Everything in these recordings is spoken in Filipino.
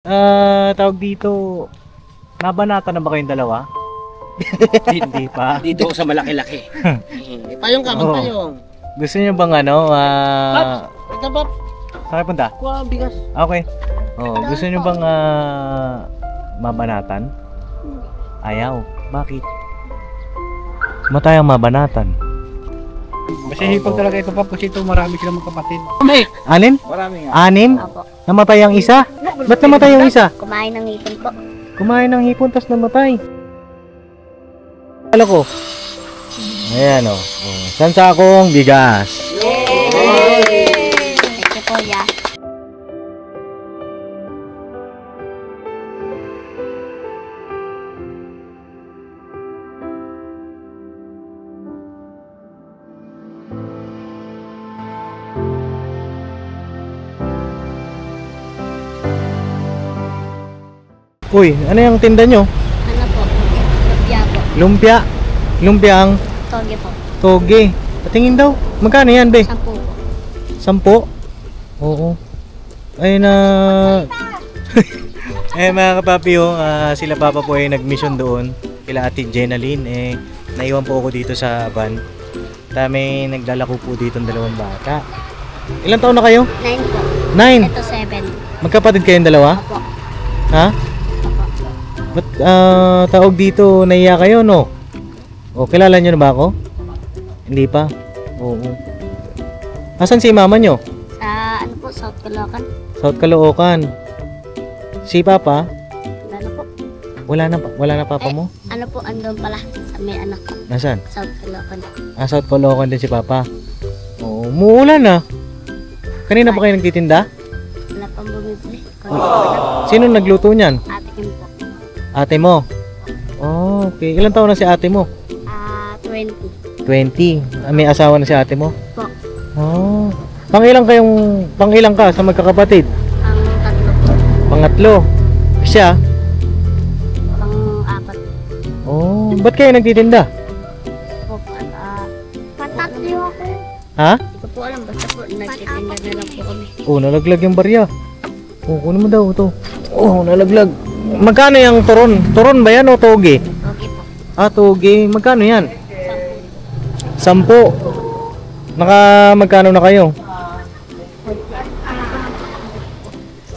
Tawag dito, nabanata na ba kayong dalawa? Hindi pa. Dito ako sa malaki-laki. Payong ka, Oo. magpayong. Gusto niyo bang ano, Ito ba? saan punta? Kuha ang bigas. Okay. Oh, gusto niyo bang mabanatan? Ayaw. Bakit? Matayang mabanatan. Kasi hipag talaga ito pa kasi ito marami silang mga kapatid. Alin? Marami nga. Anim? Opo. Namatay ang isa? Ba't namatay ang isa? Kumain ng ngipin po. Kumain ng hipon, tas namatay. Alam ko. Ayan o. Oh. Sansakong bigas. Thank you po, ya. Uy, ano yung tinda nyo? Ano po? Lumpia po. Lumpia. Lumpia ang Toge po. toge. Patingin daw. Magkano yan, be? 10 po. 10? Oo. Ay na... mga kapapi, sila papa po ay nag-mission doon. Kila ate Jenaline. Naiwan po ako dito sa van. May naglalako po dito ng dalawang bata. Ilang taon na kayo? 9 po. 9. Ito 7. Magkapatid kayong dalawa? Opo. Ha? Opo. Ba't tawag dito, naiya kayo, no? O, kilala nyo na ba ako? Hindi pa? Oo. Asan si mama nyo? Sa ano po? South Caloocan. South Caloocan. Si papa? Ano po? Wala na papa mo? Ano po? Andun pala. Sa may anak. Nasaan? South Caloocan. South Caloocan din si papa. Oo, umuulan na. Kanina pa kayo nagtitinda? Wala pang bumibili. Kung Sino nagluto niyan? ate Kim po. Ate mo? Oh, okay. Ilang taon na si ate mo? 20. 20. May asawa na si ate mo? Po. Oh. Pang-ilang ka sa magkakapatid? Ang 3 po. Pangatlo. Siya? Pang 4. Oh, ba't kayo nagtitinda? Po. Patatlo ako. Ha? Hindi ko po alam. Basta po nagtitinda na lang po kami. Oh, nalaglag yung barya. Oh, kunin mo daw ito. Oh, nalaglag. Magkano yung turon? Turon ba yan o toge? Okay po. Toge. Magkano yan? 10. 10. Magkano na kayo?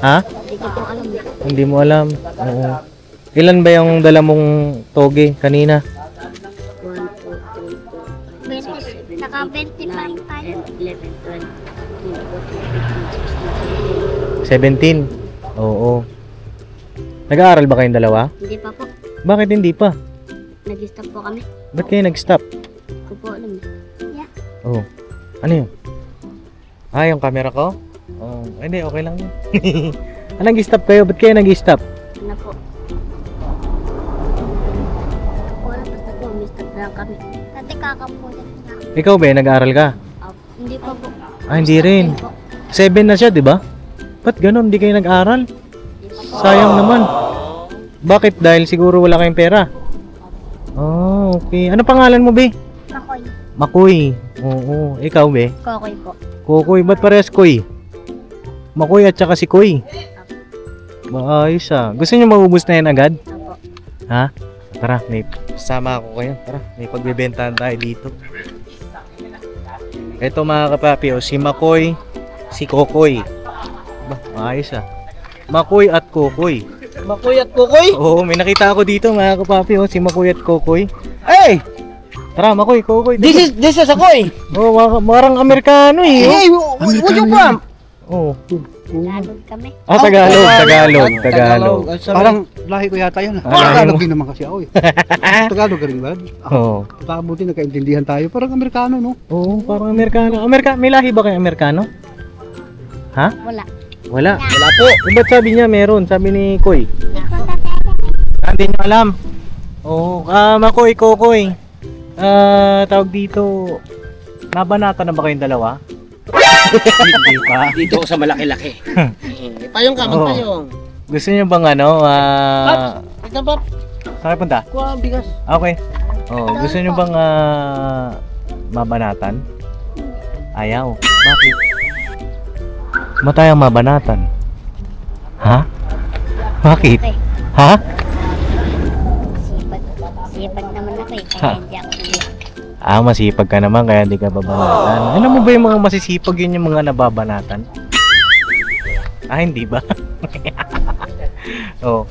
Ha? Hindi ko po alam. Hindi mo alam. Oo. Ilan ba yung dala mong toge kanina? 1, 2, 3, 4, 5, 6, 7, 8, 9, 10, 11, 12, 13, 14, 15, 16, 17. 17. Oo. Nag-aaral ba kayong dalawa? Hindi pa po. Bakit hindi pa? Nag-stop po kami. Ba't kayo nag-stop? Hindi ko po alam. Oh. Ano yun? Yung camera ko? Oh, hindi, okay lang yun. Nag-stop kayo? Ba't kayo nag-stop? Ano po? Wala basta po. May-stop lang kami. Dati kakapulit na. Ikaw ba, nag-aaral ka? Hindi pa po. Hindi rin. Stop din po. 7 na siya, di ba? Ba't ganun? Hindi kayo nag-aaral? Hindi pa po. Sayang naman. Bakit? Dahil siguro wala kayong pera. Oh, okay. Ano pangalan mo, be? Makoy. Makoy. Oo. Ikaw, be? Kokoy po. Kukoy. Ba't parehas Koy? Makoy at saka si Koy. Maayos ah. Gusto niyo maubos na yan agad? Apo. Ha? Tara, sama ako kayo. Tara, may pagbebentahan tayo dito. Ito mga kapapi, si Makoy, si Kokoy. Ba, maayos ah. Makoy at Kokoy. Makoy at kukoy. Oo, may nakita ako dito mga kapapi, si Makoy at Kokoy. Hey! Tara, Makoy, Kokoy. This is a koy. Oh, marang Amerikano eh. Hey, what you from? Oh. Tagalog kami. Tagalog. Parang lahi ko yata yan. lahi Tagalog mo. din naman kasi ako eh. Tagalog ka rin ba? Oo. Mabuti nagkaintindihan tayo. Parang Amerikano, no? Oo, parang Amerikano. May lahi ba kayo Amerikano? Ha? Wala. Wala. Wala po. Ba't sabi niya meron? Sabi ni Koy. Hindi niyo alam. Oo. Makoy, Kokoy. Tawag dito. Nabanata na ba kayong dalawa? Hindi pa. Dito ako sa malaki-laki. Payong ka, magpayong. Gusto niyo bang ano? Ito ba? Saan punta? Kuha ang bigas. Okay. Oh, gusto niyo bang mabanatan? Ayaw. Bakit? Matayang mabanatan. Ha? Bakit? Okay. Ha? Sipag. Sipag naman ako eh. Kaya hindi ako umiyak. Masipag ka naman kaya hindi ka babanatan. Alam mo ba yung mga masisipag yun yung mga nababanatan? Hindi ba? Oh.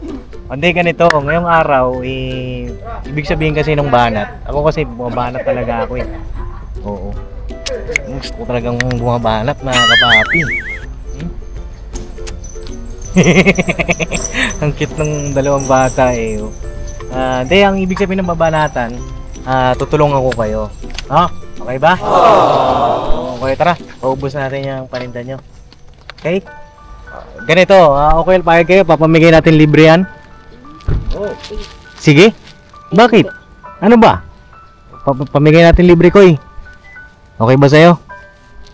Hindi ganito, ngayong araw, ibig sabihin kasi ng banat. Ako kasi bumabanat talaga ako eh. Oo. Gusto ko talagang bumabanat mga kapapi. Ang cute ng dalawang bata eh. Hindi, ang ibig sabihin ng babanatan, tutulungan ko kayo. Okay ba? Okay, tara. Paubos natin yung paninda nyo. Okay? Ganito, okay, payag kayo. Papamigay natin libre yan. Sige? Bakit? Ano ba? Pamigay natin libre ko eh. Okay ba sa'yo?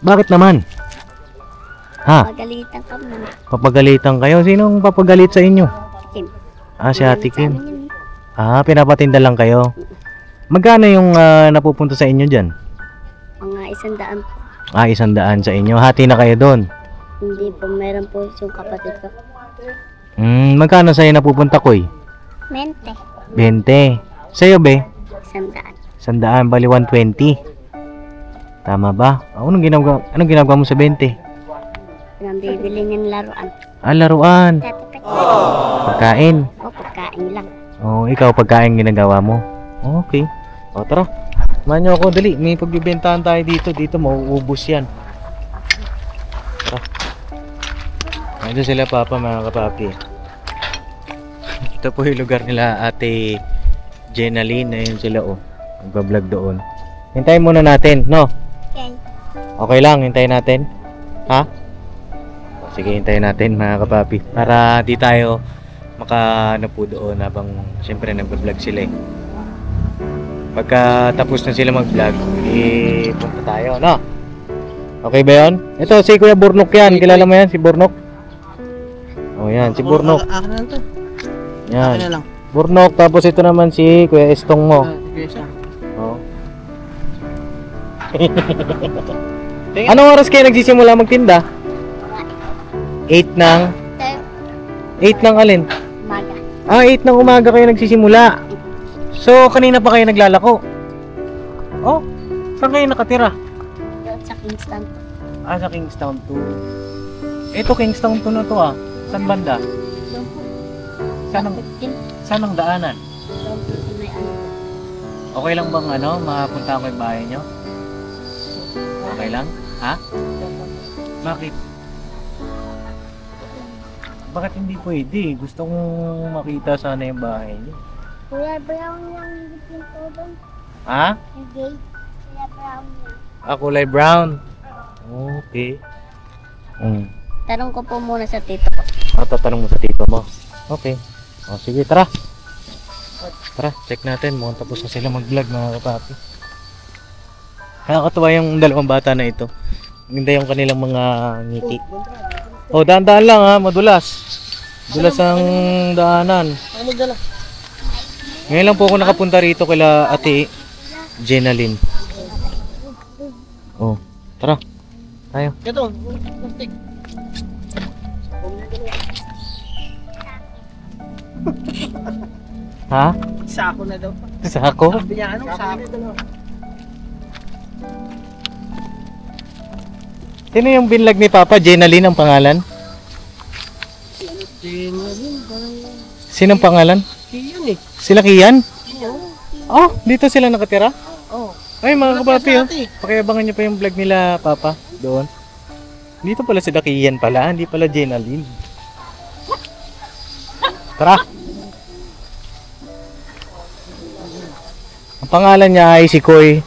Bakit naman? Pagalitan kami. Papagalitan kayo? Sinong papagalit sa inyo? Kim. Si Ate Kim. Sa amin yun Pinapatinda lang kayo. Magkano yung napupunta sa inyo dyan? Mga 100 po. 100 sa inyo. Hati na kayo doon. Hindi po, meron po yung kapatid ko. Magkano sa'yo napupunta ko eh? 20. 20. Sa'yo be? 100. 100, bali 120. Tama ba? Anong ginagawa mo sa 20? Nang bibili ng laruan. Laruan. Tatipik. Pagkain. O, pagkain lang. Ikaw pagkain ginagawa mo. Okay. Tara. Samahan niyo ako, dali. May pagbibentahan tayo dito. Dito mauubos yan. Tara. Ito sila papa mga kapapi. Ito po yung lugar nila Ate Jenaline. Ayun sila nagbablog doon. Hintayin muna natin, no? Okay. Okay lang, hintayin natin. Sige, hintayin natin mga kapapi. Para di tayo makaano po doon habang siyempre nagbablog sila eh. Pagka tapos na sila mag-vlog, punta tayo, no? Okay ba yun? Ito, si Kuya Burnok yan. Kilala mo yan, si Burnok? Yan, si Burnok. Akin na lang to. Yan. Akin na lang. Burnok, tapos ito naman si Kuya Estong mo. Anong oras kayo nagsisimula magtinda? 8 ng alin? Umaga. 8 ng umaga kayo nagsisimula. So, kanina pa kayo naglalako? Saan kayo nakatira? Doon sa Kingston. Sa Kingstown 2. Ito Kingstown 2 na to Saan banda? Doon po. Saan ang daanan? Doon po sa may ano. Okay lang bang mapunta ko yung bahay nyo? Okay lang? Bakit? Bakit hindi pwede? Gusto kong makita sana yung bahay nyo. Kuya Brown lang yung pinto doon. Yung gate. Kuya Brown lang. Kulay brown. Okay. Tanong ko po muna sa tito ko. Tatanong mo sa tito mo. Okay. Sige, tara. Tara, check natin. Mukhang tapos na sila mag-vlog mga kapapi. Nakakatuwa yung dalawang bata na ito. Ganda yung kanilang mga ngiti. Daan-daan lang madulas. Dulas ang daanan. Ano dala? Ngayon lang po ako nakapunta rito kila Ate Jenaline. Tara. Tayo. Ito. Plastic. Sako na daw. Sako? Sabi niya, anong sako? Sino yung binlag ni Papa? Jenaline ang pangalan? Sinong pangalan? Kiyan eh. Sila Kian? Dito sila nakatira? Oo. Ay mga kapapi Ate. pakiabangan nyo pa yung vlog nila Papa doon. Dito pala si Kian pala, hindi pala Jenaline. Tara! Ang pangalan niya ay si Koy.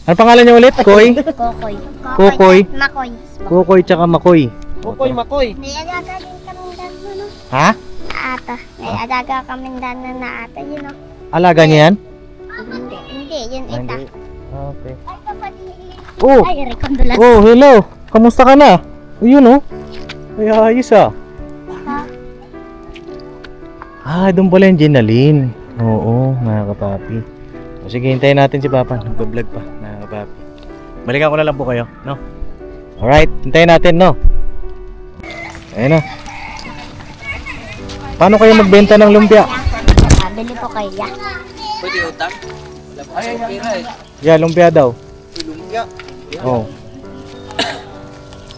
Ano pangalan niya ulit? Koy? Kokoy. Kokoy. Makoy. Kokoy tsaka Makoy. Makoy, makoy. May alaga din kaming dano, no? Ha? Naata. May alaga kaming dano na ata, yun, no? Alaga niya yan? Hindi, yun ita. Okay. Ay, kapatid. Oh! Ay, rekondolas. Hello! Kamusta ka na? Ayun Ay, ayos doon pala yung Jenaline. Oo, mga kapapi. Sige, hintayin natin si Papa. Nagbablog pa, mga kapapi. Balikan ko na lang po kayo, no? Alright, hintayin natin, no? Ayun na. Paano kayo magbenta ng lumpia? Bili po kayo. Pwede utang? Wala po sa pera eh. Yeah, lumpia daw. Lumpia. Oh.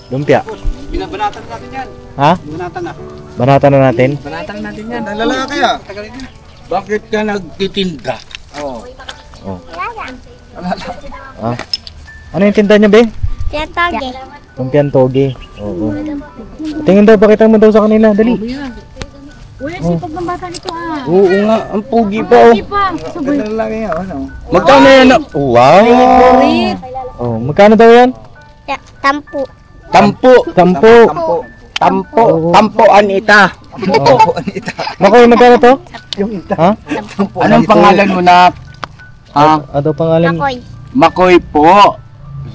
Lumpia. Binabanatan natin yan. Ha? Binanatan na. Banatan na natin. Banatan natin yan. Ang lalaki ah. Tagalin yan. Bakit ka nagtitinda? Oh. Wala yan. Ah. Ano yung tinda niya, be? Tiyatoge. Lumpiang toge. Oo. Tingin daw, pakita mo daw sa kanila. Dali. Uy, sipag ng bata nito ah. Oo nga, ang pugi pa oh. Hindi pa. Sabay. Lalaki yan. Ano? Magkano yan? Wow! Oh, magkano daw yan? Tampo. Tampo! 10. Tampo! Tampoan ita! Oh. Makoy, magkano to? Ha? Anong pangalan mo na? Ha? Ano pangalan? Makoy. Makoy po!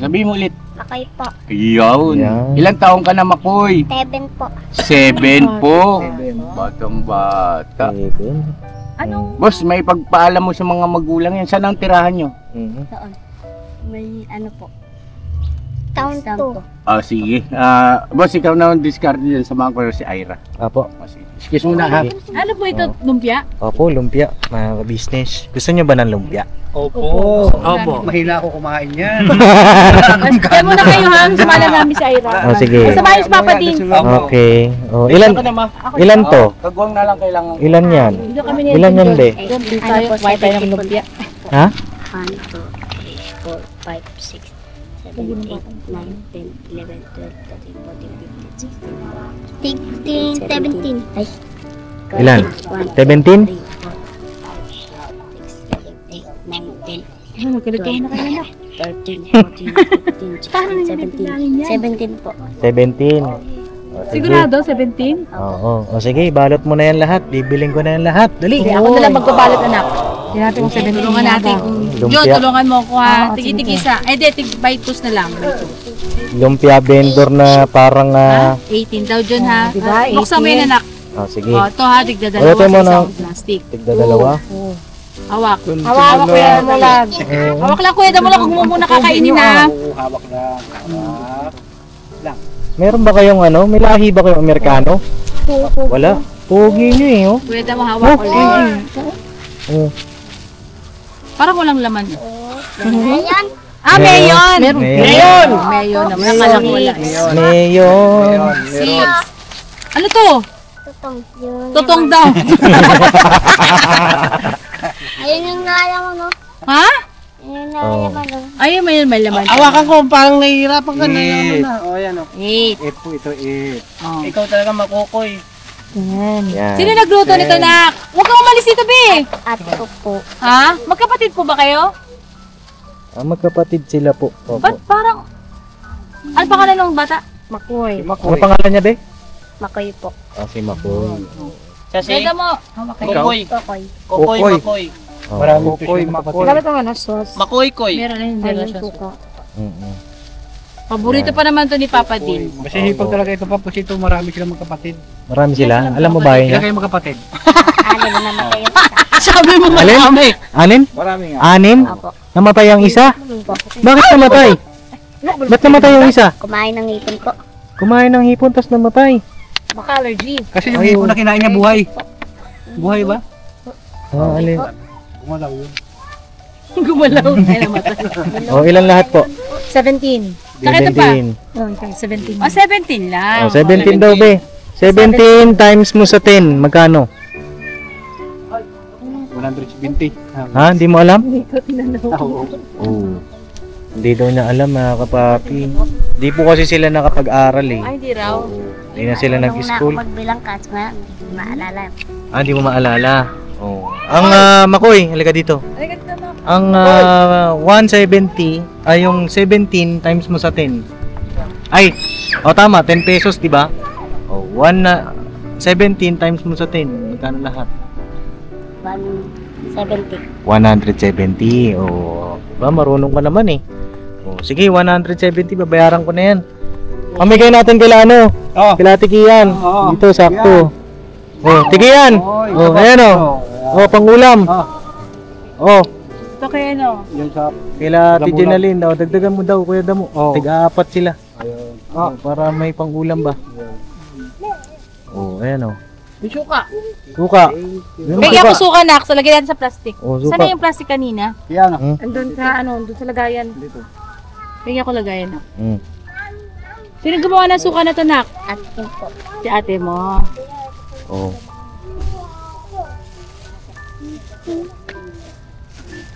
Sabi mo ulit. Makoy po. Yun. Yan. Ilang taong ka na Makoy? 7 po. 7 po. Batang bata. Anong Boss, may pagpaalam mo sa mga magulang yan. Saan ang tirahan nyo? Mhm. doon? May ano po? Town 2. Ah, sige. Boss, ikaw na ang discard dyan sa mga ko si Ira. Apo. Ah, sige. Excuse mo na ha. Ano po ito? Lumpia? Opo, lumpia. Mga business. Gusto niyo ba ng lumpia? Opo. Opo. Mahila ako kumain yan. Kaya muna kayo ha. Sumala namin si Ira. Oh, sige. Samahin si Papa din. Okay. Oh, ilan ilan to? Kagwang na lang kailangan. Ilan yan? Dito kami ni Ilan yan, be? Doon tayo. Wifi ng lumpia. Ha? 1, 2, 3, 4, 5, 6, 7, 8, 9, 10, 11, 12, 13, 14, 15, 16, 17. Ay. Ilan? 17? Magkalito na kayo na. 13, 14, 15, 16, 17. 17 po. 17. Oh, sige. Sigurado, 17? Oo. O sige, balot mo na yan lahat. Bibiling ko na yan lahat. Dali. Hindi, ako na lang magbabalot anak. Hindi natin kung 17 tulungan natin. Lumpia. John, tulungan mo ko ha. Tigi-tigisa. Eh, di, tig-bite na lang. Lumpia vendor na parang 18 daw, John ha. Buksan mo yun anak. sige. O, ito ha, tigda O, ito dalawa mo sa na. isang plastic. Tigda dalawa. Hawak. Hawak ko yan mo lang. Hawak lang kuya, damo lang kung muna kakainin ha. Hawak lang. Hawak. Meron ba kayong may lahi ba kayong Amerikano? Wala. Pugi nyo eh, oh. Kuya, damo hawak ulit. Oh. Parang walang laman. Ayan. Ah, mayon! Mayon. Mayon naman. Nakalang wala. Mayon. 6. Ano to? Tutong. Yun. Totong daw. Ayun yung nalaman no. Ha? Ayun yung nalaman no. Ayun, may laman. Awakan ko, parang nahihirapan ka na. Oh, yan o. 8. F po ito, F. Oh. Ikaw talaga makukoy. Yan. Sino nagluto nito, nak? Huwag kang umalis dito, Bi. Ate ko po. Ha? Magkapatid po ba kayo? Magkapatid sila po. Opo. Ba't parang... Ano pangalan ng bata? Makoy. Ano pangalan niya, be? Makoy po. Si Makoy. Dada mo. Hawak kayo. Kokoy. Kokoy. Kokoy, makoy. Oh. Marami po siya makapatid. Dapat naman na sauce. Makoy, koy. Meron na yung Ayun relasyon. po ko. Mm-mm. Paborito pa naman to ni Papa Din. Kasi hipag talaga ito pa. Kasi ito marami silang magkapatid. Marami sila. Alam mo ba Ilan niya? kayo magkapatid? Ano na namatay yung isa. Sabi mo Alin? marami. Anin? Marami nga. 6? Opo. Namatay ang isa? Bakit namatay? Ba't namatay yung isa? Kumain ng ipon po. Kumain ng hipon tas namatay. Baka allergy. Kasi yung hipon na kinain niya buhay. Buhay ba? Alin? Gumalaw yun. Gumalaw. Ay, namatay. Ilan lahat po? 17. Saka ito pa. 17. Oh, 17. Oh, 17 lang. 17 daw, be. 17 times mo sa 10. Magkano? 170. Ha? Hindi mo alam? Oo. Oo. Hindi daw niya alam, mga kapapi. Hindi po kasi sila nakapag-aral eh. Ay, di raw. Hindi na sila nag-school. Nung magbilang kasi hindi maalala. Hindi mo maalala. Oh. Ang Makoy, halika dito. Ay, ganda na. Ang 170 ay yung 17 times mo sa 10. Ay, tama, 10 pesos, di ba? 17 times mo sa 10. Magkano lahat? 170. 170. Diba, marunong ka naman eh. Sige, 170, babayaran ko na yan. Pamigay natin kila kila Tikian. Dito, sakto. Tikian. Ayan pangulam. Ito kaya no. Yan sa... Kila Tijanalin, dagdagan mo daw, Kuya Damo. Tiga-4 sila. Ayun. Para may pangulam ba? Ayan Suka. Suka. Yung Bigyan ko suka nak, so lagyan natin sa plastic. Oh, Saan suka. na yung plastic kanina? Yan. Andun sa andun sa lagayan. Dito. Bigyan ko lagayan nak. Mm. Sino gumawa ng suka na to nak? Atin po. Si ate mo. Oh.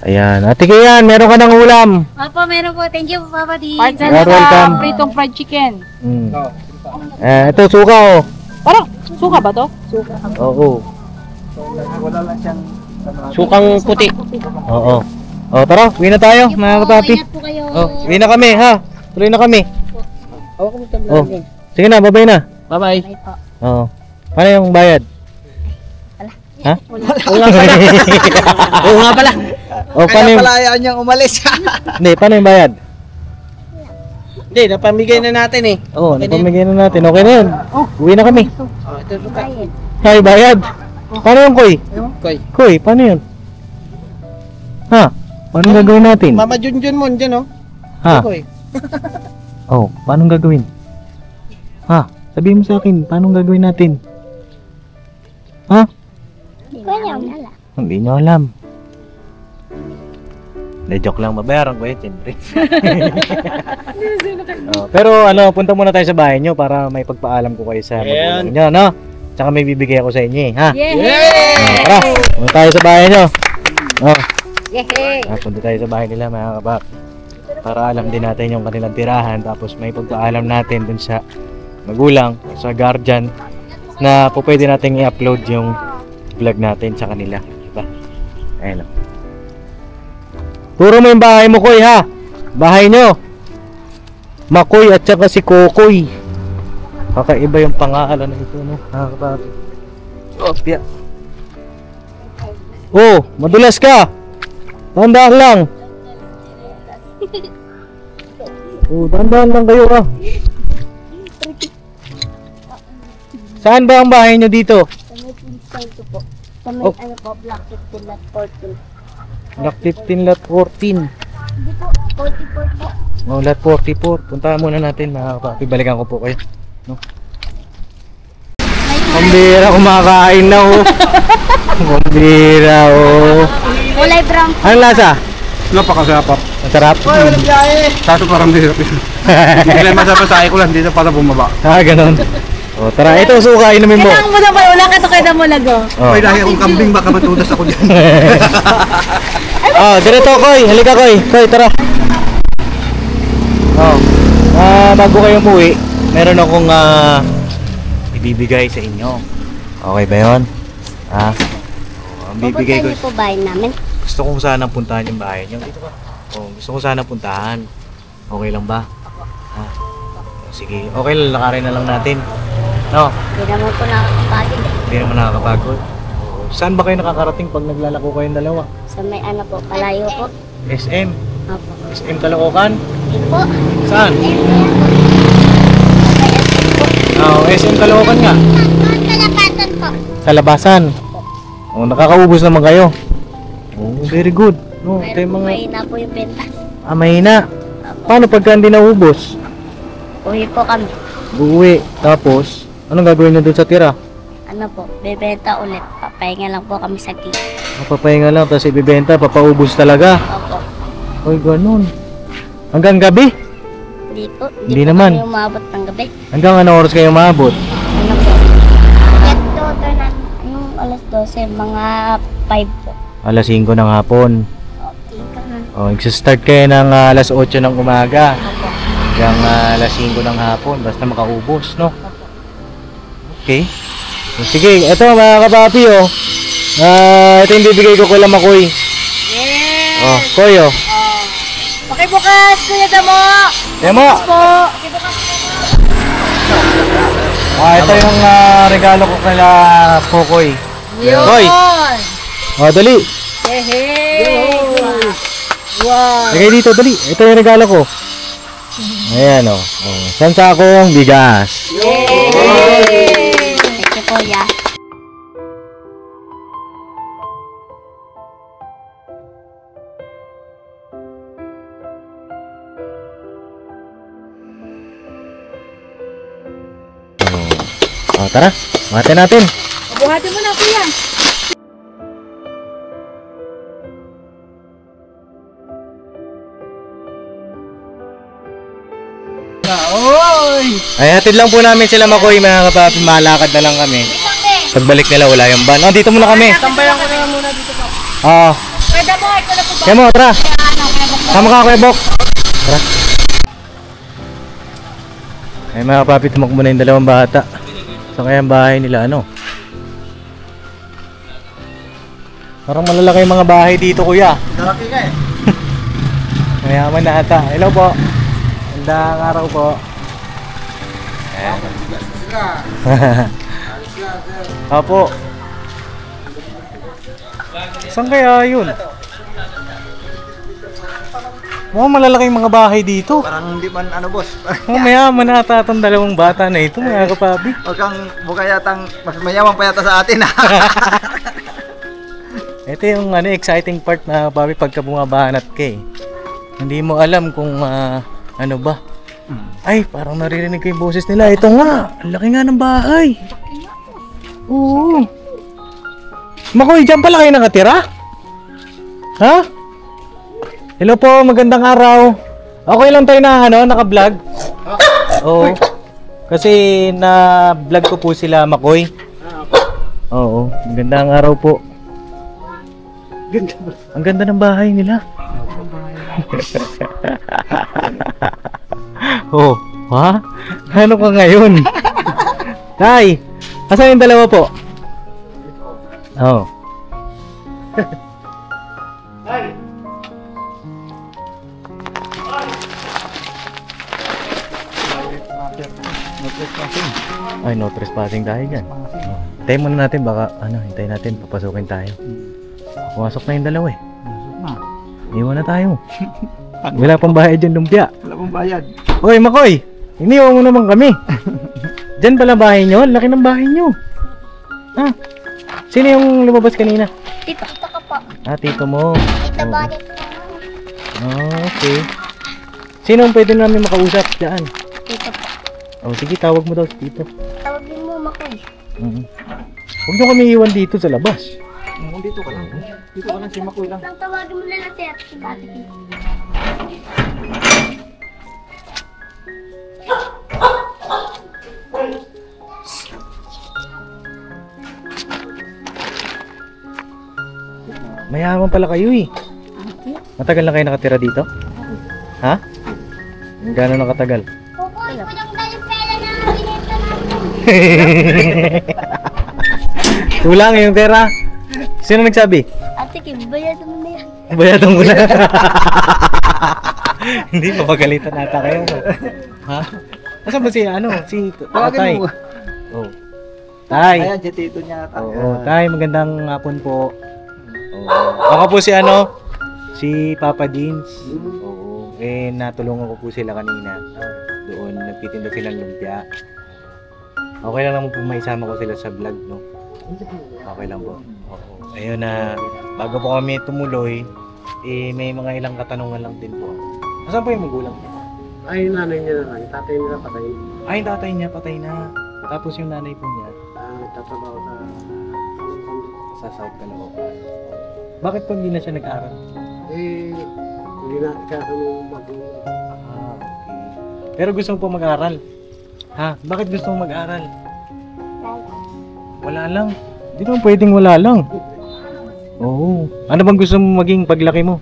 Ayan. Ate Kian, meron ka ng ulam. Opo, meron po. Thank you, Papa D. Part You're sa welcome. pritong fried chicken. Mm. Oh. Ito, suka oh. Parang suka ba to? Oo. Wala lang siyang Sukang puti. Oo. Oh, tara, uwi na tayo, mga kapapi. Ingat po kayo. Oh, uwi na kami, ha? Tuloy na kami. Hawak mo tabla. Oh. Sige na, babay na. Bye-bye. Bye po. Oo. Paano yung bayad? Ha? Oo nga pala. Oo nga pala. Oh, paano yung... ayaw niyang umalis. Hindi, paano yung bayad? Hindi, napamigay na natin eh. Oo, Okay na napamigay na natin. Okay na yun. Uwi na kami. Oh, ito suka. Hay, bayad. Paano yung koy? Koy. Koy, paano yun? Ha? Paano gagawin natin? Mama Junjun mo dyan oh. Ha? Koy. Oh, paano gagawin? Ha? Sabihin mo sa akin, paano gagawin natin? Ha? Hindi ko alam. Hindi nyo alam. Hindi, joke lang. Mabayaran ko yun, siyempre. Oh, pero ano, punta muna tayo sa bahay nyo para may pagpaalam ko kayo sa magulang nyo, no? Tsaka may bibigay ako sa inyo, ha? Yay! Tara, punta tayo sa bahay nyo. Oh, Yay! punta tayo sa bahay nila, mga kabak. Para alam din natin yung kanilang tirahan. Tapos may pagpaalam natin dun sa magulang, sa guardian, na po pwede natin i-upload yung vlog natin sa kanila. Diba? Ayun o. Turo mo yung bahay mo, Koy, ha? Bahay nyo. Makoy at saka si Kokoy. Kakaiba yung pangalan na ito, no? Nakakapati. Oh, piya. Oh, madulas ka. Tandaan lang. Oh, tandaan lang kayo, ha? Saan ba ang bahay nyo dito? Sa may pinsan po. Sa may Oh. ano po, Black 15 at 14. Lot 15, lot 14. Hindi po, 44 po. Oh, lot 44. Puntahan muna natin, mga kapapi. Balikan ko po kayo. No? Pambira, kumakain na, oh. Pambira, oh. Kulay brown. Anong lasa? Napakasarap. Ang sarap. Kaso parang hirap yun. Kailan masapasahe ko lang dito para bumaba. Ah, ganun. Oh, tara, ito suka, inumin mo. Kailangan mo na ba? Wala ka to kaya mo lago. Oh. May dahil akong kambing, baka matudas ako dyan. Oh, ganito, Koy. Halika, Koy. Koy, tara. Oh. Bago kayo umuwi, meron akong ibibigay sa inyo. Okay ba yun? Oh, ang bibigay ko. Pupunta niyo po bahay namin. Gusto kong sanang puntahan yung bahay niyo. Dito ka. Oh, gusto kong sanang puntahan. Okay lang ba? Ha? Sige, okay lang, lakarin na lang natin. No, Hindi naman po nakakapagod. hindi naman nakakapagod. Oh, saan ba kayo nakakarating pag naglalako kayong dalawa? Sa may ano po, palayo po. SM? Opo. SM Caloocan? Hindi po. Saan? May SM po. Oh, SM Caloocan nga. Kalapatan po. Sa labasan. Oh, nakakaubos naman kayo. Oh, very good. No, ito Pero yung mga... mahina po yung benta. Mahina. Paano pagka hindi naubos? Uwi po kami. Buwi. Tapos, anong gagawin nyo dun sa tira? Ano po, bebenta ulit. Papahinga lang po kami sa gate. Mapapahinga lang, tapos ibibenta, papaubos talaga. Opo. Oy, ganun. Hanggang gabi? Hindi po. Hindi po naman. kami umabot ng gabi. Hanggang anong oras kayo maabot? Ano po? Get daughter na, anong alas 12? Mga 5 po. Alas 5 ng hapon. Okay ka na. O, nagsistart kayo ng alas 8 ng umaga. Opo. Hanggang alas 5 ng hapon, basta makaubos, no? Okay. Sige, eto mga kapapi, oh. Ito yung bibigay ko kay Makoy. Yes! Oh, Koy, oh. Pakibukas, Kuya Damo! Demo! Po! Pakibukas. Ito yung regalo ko kay Kokoy. Yun! Koy! Oh, dali. Hey! Wow! Lagay dito, dali. Ito yung regalo ko. Ayan, oh. San sakong bigas. Yay! Thank you po, ya. Oh, tara. Mate natin. Buhatin mo na, kuya. Ay, hatid lang po namin sila Makoy, mga kapapi. Malakad na lang kami. Pagbalik nila, wala yung van. Oh, dito muna kami. Tambayan ko na lang muna dito po. Oo. Pwede mo, ito na po ba? Kaya mo, tara. Sama ka, Kuya Bok. Tara. Ay, mga kapapi, tumakbo na yung dalawang bata. So, kaya ang bahay nila, ano? Parang malalaki yung mga bahay dito, kuya. Kalaki ka eh. Mayaman na ata. Hello po. Magandang araw po. Ayan. Apo. Saan kaya yun? Mukhang malalaki yung mga bahay dito. Parang hindi man ano boss. Mukhang mayaman na ata itong dalawang bata na ito, mga kapabi. Huwag kang mukha yatang mas mayaman pa yata sa atin ha. Ito yung ano, exciting part na kapabi pagka bumabanat ka eh. Hindi mo alam kung ano ba. Ay, parang naririnig ko yung boses nila. Ito nga, ang laki nga ng bahay. Oo. Makoy, dyan pala kayo nakatira? Ha? Hello po, magandang araw. Okay lang tayo na ano, naka-vlog? Oo. Kasi na-vlog ko po sila, Makoy. Oo, magandang araw po. Ang ganda ng bahay nila. Oh, ha? Ano ka ngayon? Tay, asan yung dalawa po? Oh. Ay, no trespassing tayo dyan. Oh. Hintayin muna natin, baka hintayin natin, papasukin tayo. Pumasok na yung dalawa eh. Iwan na tayo. Wala pang bayad dyan, lumpia. Wala pong bayad. Oy, Makoy, iniwan mo naman kami. Diyan pala bahay nyo? Laki ng bahay nyo. Ha? Sino yung lumabas kanina? Tito ko po. Ah, tito mo. Tito Oo. Bonnie. Ah, okay. Sino ang pwede namin makausap dyan? Tito po. Oh, sige, tawag mo daw si tito. Tawagin mo Makoy. Huwag nyo kami iwan dito sa labas. Dito ka lang. Dito ka lang si Makoy lang. Nang tawagin mo na lang si Ate Ate. Mayaman pala kayo eh. Matagal na kayo nakatira dito? Ha? Gano'n nakatagal? Kukuha ko lang tayo pera na binenta natin. Tulang yung pera. Sino nagsabi? Ate Kim, bayad mo na yan. Bayadong ko na. Hindi, mapagalitan ata kayo. Ha? Asan ba si, si Tay? mo. Oh. Tay. Ayan, si tito niya. Oo, Tay, magandang hapon po. Ako po si Papa Jeans. Oo. Natulungan ko po sila kanina. Doon, nagtitinda silang lumpia. Okay lang naman po maisama ko sila sa vlog, no? Okay lang po. Oo. Ayun na, bago po kami tumuloy, may mga ilang katanungan lang din po. Asan po yung magulang niya? Ay, nanay niya na lang. Tatay nila patay. Ay, yung tatay niya patay na. Tapos yung nanay po niya, Tatrabaho sa... sa South Caloocan. Bakit po hindi na siya nag-aral? Eh, hindi na kasunong magulang. Ah, okay. Pero gusto mo po mag-aral? Ha? Bakit gusto mo mag-aral? Wala lang. Hindi naman pwedeng wala lang. Oo. Ano bang gusto mo maging paglaki mo?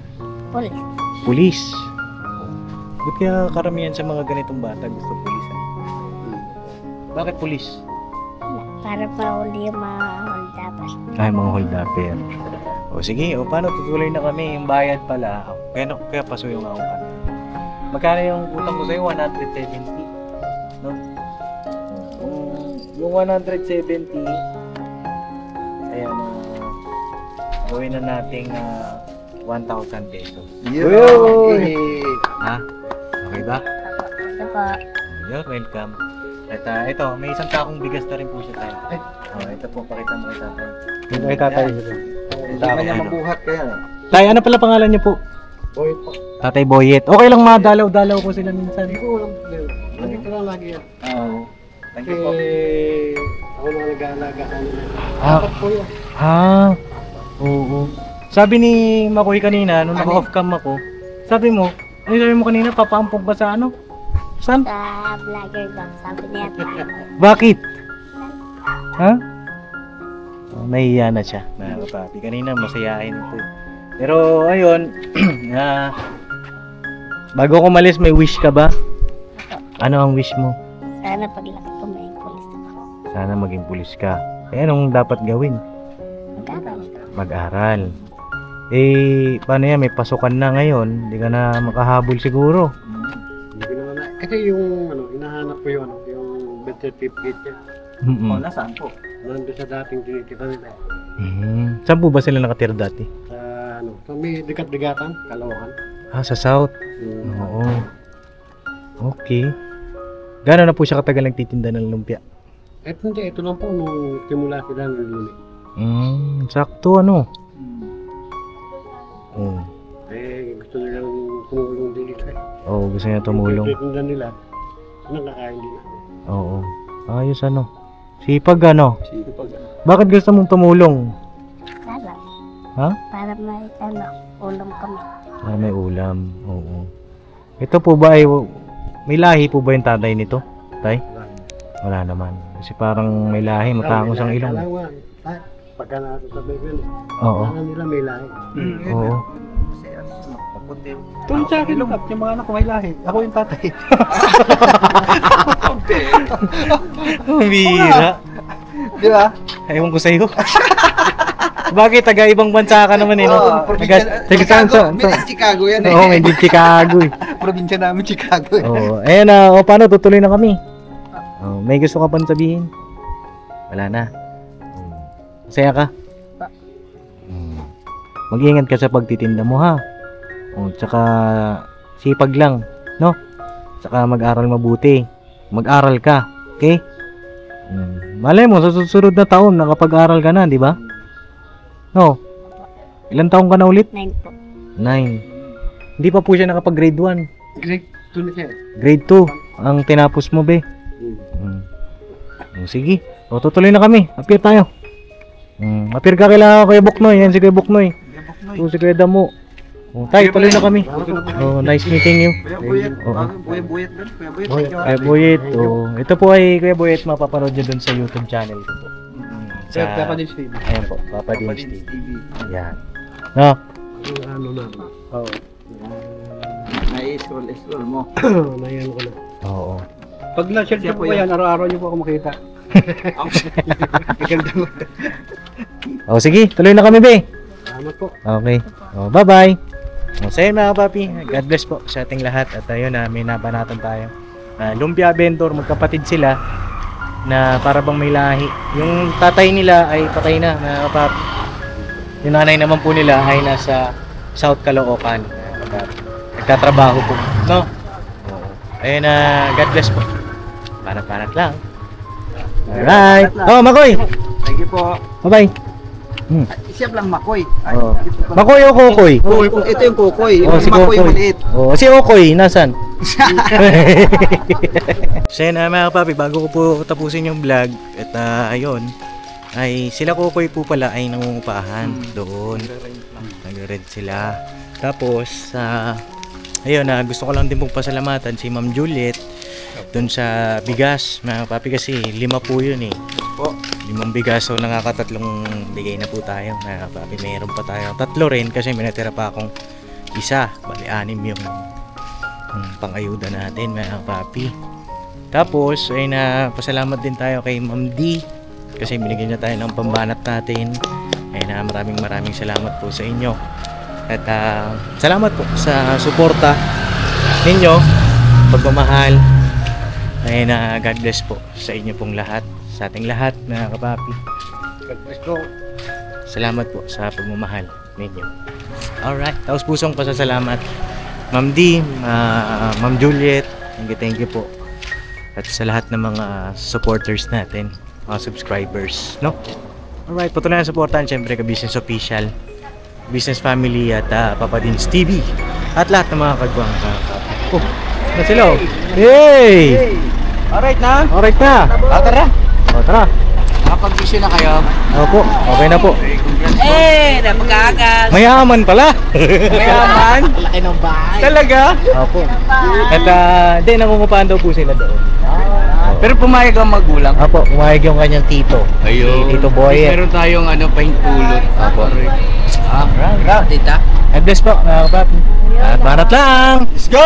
Polis. Pulis. Ba't kaya karamihan sa mga ganitong bata gusto pulisan? Bakit pulis? Para pa uli yung mga holdapas. Ay, mga hold-upper. O sige, paano tutuloy na kami? Yung bayad pala. Kaya pasuyo nga ako. Magkano yung utang ko sa'yo? 170. No? Yung 170, ayan, gawin na nating 1,000 pesos. Yun! Ha? Okay ba? Ito po. You're welcome. At ito, may isang takong bigas na rin po siya tayo. Ito po, pakita mo kay tatay. Ito kay tatay. Hindi ka niya mabuhat kaya. Tay, ano pala pangalan niyo po? Boy po. Tatay Boyet. Okay lang madalaw-dalaw ko sila minsan. Hindi ko walang problema. Lagi ka lang lagi yan. Oo. Thank you po. Eh, ako na nag-aalaga kanina. Ah. Dapat po yun. Oo. Sabi ni Makoy kanina, nung naka-off cam ako, sabi mo kanina, papaampong ka sa ano? Saan? Sa vlogger daw, sabi niya. Bakit? Ha? Oh, nahiya na siya, mga kapapi. Kanina masayahin ito. Pero ayun, bago ko malis, may wish ka ba? Ano ang wish mo? Sana paglaki ko may pulis ako. Sana maging pulis ka. Eh, anong dapat gawin? Mag-aral. Mag-aral. Eh, paano yan? May pasukan na ngayon. Hindi ka na makahabol siguro. Hindi ko naman kasi yung hinahanap ko yung birth certificate niya. Nasaan po? Nandun sa dating tinikita nila. Saan po ba sila nakatira dati? Sa may dikat-digatan, Caloocan. Sa South. Oo. Okay. Gano'n na po siya katagal nagtitinda ng lumpia? Ito lang po nung simula sila ng Luni. Sakto ano? Gusto nilang tumulong din dito. Oo, gusto niya tumulong. Titinda nila, nakakain din natin. Oo. Ayos ano? Sipag ano? Sipag. Bakit gusto mong tumulong? Para. Ha? Para may ulam kami. Para may ulam. Oo. Ito po ba ay may lahi po ba yung tatay nito? Tay? Wala naman. Kasi parang may lahi, matangos ang ilong. Pagka nasasabi ko yun, Oo. kailangan nila may lahi. Oo. Tulad sa akin, yung mga anak ko may lahi. Ako yung tatay. Bira. Di ba? Ewan ko sa'yo. Bakit? Taga-ibang bansa ka naman eh, no? Chicago yan eh. Oo, may din Chicago eh. Probinsya namin Chicago eh. Oo. Ayan na, paano? Tutuloy na kami. May gusto ka pang sabihin? Wala na. Masaya ka? Mag-iingat ka sa pagtitinda mo, ha? Tsaka sipag lang, no? Tsaka mag-aral mabuti. Mag-aral ka, okay? Malay mo, sa susunod na taon, nakapag-aral ka na, di ba? No? Ilang taon ka na ulit? 9 po. 9. Hindi pa po siya nakapag-grade 1. Grade 2 na siya. Grade 2 ang tinapos mo, be. Sige. Tutuloy na kami. Appear tayo. Appear ka kila Kuya Buknoy. Yan si Kuya Buknoy. Ito si Kuya Damo. Tay, tuloy na kami. Nice meeting you. Kuya Buyet doon. Kuya Buyet. Ito po ay Kuya Buyet. Mapapanood nyo dun sa YouTube channel ko po. Sa Papa Dins TV. Ayan po. Papa Dins TV. Yan. No? Ano na. Oo. Na-scroll mo. Nayan ko na. Oo. Pag na-share niyo po yan, araw-araw niyo po ako makita. Sige. Tuloy na kami, be. Salamat po. Okay. Bye-bye. So yun mga papi, God bless po sa ating lahat. At ayun na, may nabanatan tayo. Lumpia vendor, magkapatid sila na para bang may lahi. Yung tatay nila ay patay na, mga papi. Yung nanay naman po nila ay nasa South Caloocan. Nagtatrabaho po, no? Ayun na, God bless po. Panat-panat lang. Alright. Makoy. Thank you po. Bye-bye. Isip lang Makoy. Makoy o Kokoy? Ito yung Kokoy. Si Makoy Kokoy. maliit. Si Okoy, nasan? So yun mga papi, bago ko po tapusin yung vlog at ayun, ay sila Kokoy po pala ay nangungupahan doon. Nagre-rent sila. Tapos, ayun, gusto ko lang din pong pasalamatan si Ma'am Juliet doon sa bigas, mga papi, kasi 5 po yun eh. 5 bigas, so nakakatatlong bigay na po tayo, mga papi. Mayroon pa tayo 3 rin kasi may natira pa akong isa, bali 6 yung pang-ayuda natin, mga papi. Tapos ay pasalamat din tayo kay Ma'am D kasi binigyan niya tayo ng pambanat natin. Ay maraming salamat po sa inyo. At salamat po sa suporta ninyo, pagmamahal. Ay God bless po sa inyo pong lahat, sa ating lahat, mga kapapi. God bless po. Salamat po sa pagmamahal ninyo. Alright, taos pusong pasasalamat Ma'am D, Ma'am Juliet, thank you po. At sa lahat ng mga supporters natin, mga subscribers, no? Alright, patuloy na supportan siyempre ka Business Official, Business Family at Papa Dins TV at lahat ng mga kagwang na sila. Hey! Alright na? Alright na. Tara. Tara. nakapag-vision na kayo. Opo, okay na po. Eh, napagkakas. Mayaman pala. Mayaman. Laki ng bahay. Talaga? Opo. At hindi, nangungupahan daw po sila doon. Pero pumayag ang magulang. Opo, umayag yung kanyang tito. Ayun. Tito Boy. Meron tayong pahintulot. Opo. Tita. God bless po, mga kapapi. At barat lang! Let's go!